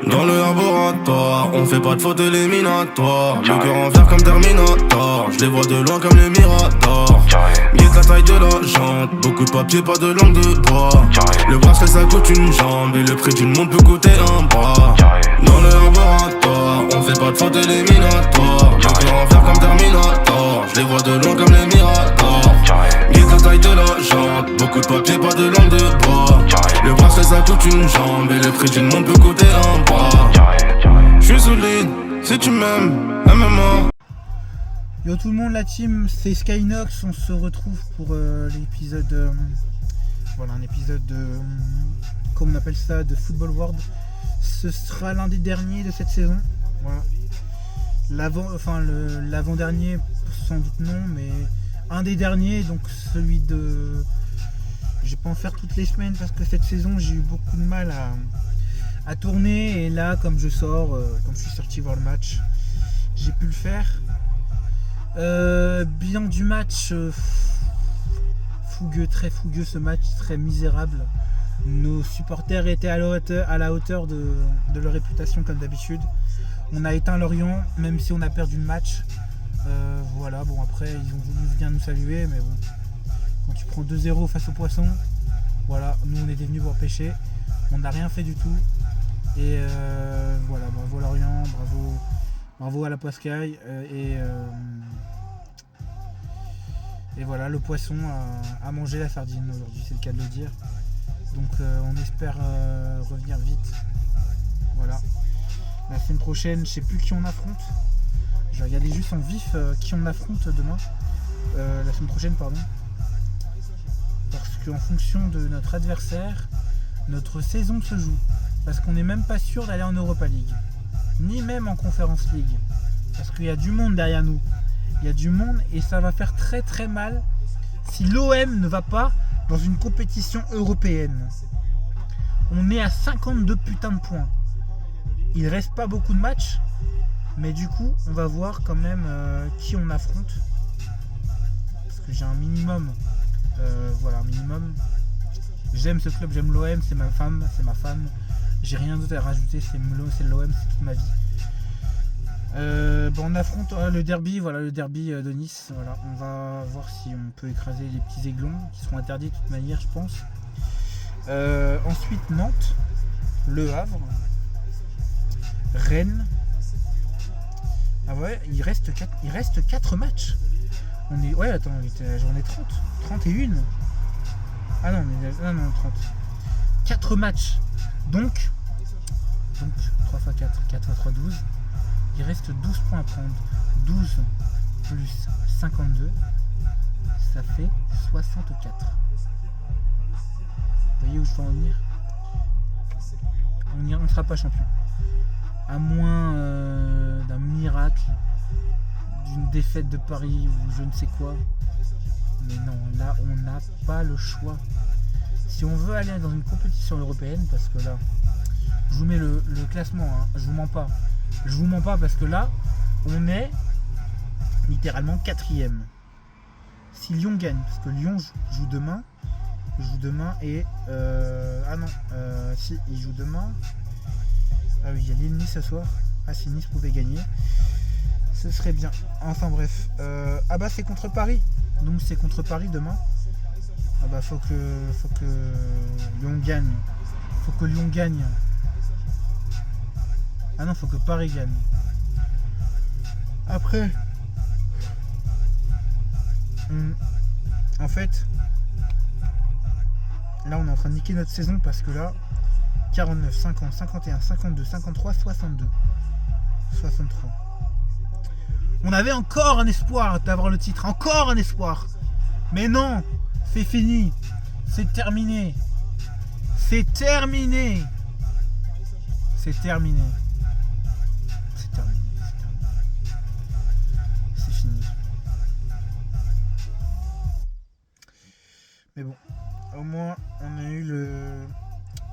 Dans le laboratoire, on fait pas de faute éliminatoire. Le cœur en fer comme Terminator, je les vois de loin comme les Miradors. Guette la taille de la jante, beaucoup de papier, pas de langue de bois. Le bracelet ça coûte une jambe et le prix d'une montre peut coûter un bras. Dans le laboratoire, on fait pas de faute éliminatoire. Le cœur en fer comme Terminator, je les vois de loin comme les Miradors. Guette la taille de la jante, beaucoup de papier, pas de langue de bois. Le bracelet ça coûte une jambe et le prix d'une montre peut coûter un bras. J'suis solide, si tu m'aimes, MMA. Yo tout le monde, la team, c'est Skynox. On se retrouve pour l'épisode, voilà, un épisode de, comme on appelle ça, de Football World. Ce sera l'un des derniers de cette saison. Voilà. L'avant-dernier, sans doute non, mais un des derniers, donc celui de. Je vais pas en faire toutes les semaines parce que cette saison j'ai eu beaucoup de mal à tourner, et là comme je sors, comme je suis sorti voir le match, j'ai pu le faire. Bilan du match, fougueux, très fougueux ce match, très misérable. Nos supporters étaient à la hauteur de leur réputation comme d'habitude. On a éteint Lorient même si on a perdu le match. Voilà, bon après ils ont voulu venir nous saluer, mais bon, quand tu prends 2-0 face aux Poissons, voilà, nous on était venus pour pêcher, on n'a rien fait du tout. Et voilà, bravo Lorient, bravo à la Poiscaille, et voilà, le Poisson a mangé la sardine aujourd'hui, c'est le cas de le dire. Donc on espère revenir vite. Voilà. La semaine prochaine, je sais plus qui on affronte. Je vais regarder juste en vif qui on affronte demain. La semaine prochaine, pardon. Parce qu'en fonction de notre adversaire, notre saison se joue. Parce qu'on n'est même pas sûr d'aller en Europa League, ni même en Conference League. Parce qu'il y a du monde derrière nous. Il y a du monde et ça va faire très très mal si l'OM ne va pas dans une compétition européenne. On est à 52 putains de points. Il reste pas beaucoup de matchs, mais du coup on va voir quand même qui on affronte. Parce que j'ai un minimum. Voilà, un minimum. J'aime ce club, j'aime l'OM, c'est ma femme. J'ai rien d'autre à rajouter, c'est l'OM, c'est toute ma vie. Bon, on affronte le derby, voilà, le derby de Nice. Voilà, on va voir si on peut écraser les petits aiglons qui seront interdits de toute manière, je pense. Ensuite Nantes, Le Havre, Rennes. Ah ouais, il reste 4 matchs. On est, ouais, attends, j'en ai 31. Ah non, 30. 4 matchs. Donc 3 x 4, 4 x 3, 12. Il reste 12 points à prendre. 12 plus 52, ça fait 64. Vous voyez où je veux en venir? On ne sera pas champion. À moins d'un miracle, d'une défaite de Paris ou je ne sais quoi. Mais non, là on n'a pas le choix. Si on veut aller dans une compétition européenne, parce que là, je vous mets le classement, hein, je vous mens pas parce que là, on est littéralement 4ème. Si Lyon gagne, parce que Lyon joue demain et si il joue demain. Ah oui, il y a Lille-Nice ce soir. Ah, si Nice pouvait gagner, ce serait bien. Enfin bref, ah bah c'est contre Paris. Donc c'est contre Paris demain. Ah bah faut que Lyon gagne. Faut que Lyon gagne. Ah non, faut que Paris gagne. Après, en fait, là on est en train de niquer notre saison parce que là, 49, 50, 51, 52, 53, 62, 63. On avait encore un espoir d'avoir le titre, encore un espoir. Mais non, c'est fini, c'est terminé. C'est terminé. C'est terminé. C'est terminé. C'est fini. Mais bon, au moins on a eu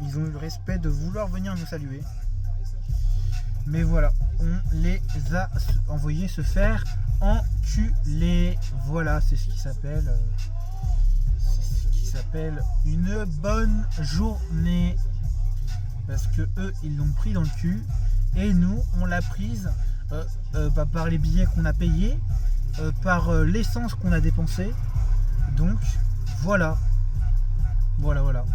ils ont eu le respect de vouloir venir nous saluer. Mais voilà, on les a envoyés se faire enculer. Voilà, c'est ce qui s'appelle une bonne journée. Parce que eux, ils l'ont pris dans le cul. Et nous, on l'a prise par les billets qu'on a payés, par l'essence qu'on a dépensée. Donc, voilà. Voilà.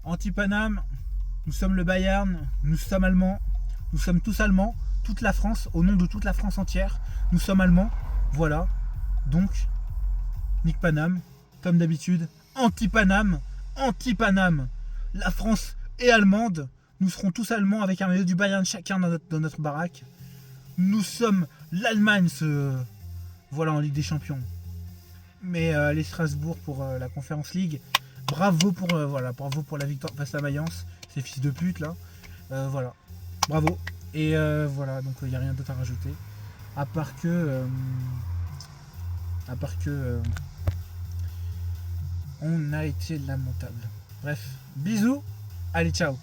Anti-Paname, nous sommes le Bayern, nous sommes allemands, nous sommes tous allemands, toute la France, au nom de toute la France entière, nous sommes allemands, voilà. Donc, Nick Paname, comme d'habitude, anti-Paname, la France est allemande, nous serons tous allemands avec un maillot du Bayern chacun dans notre baraque. Nous sommes l'Allemagne, voilà, en Ligue des Champions. Mais les Strasbourg pour la Conference League. Bravo pour la victoire face à Mayence, ces fils de pute là. Voilà, bravo. Et voilà, donc il n'y a rien d'autre à rajouter. À part que on a été lamentable. Bref, bisous, allez ciao.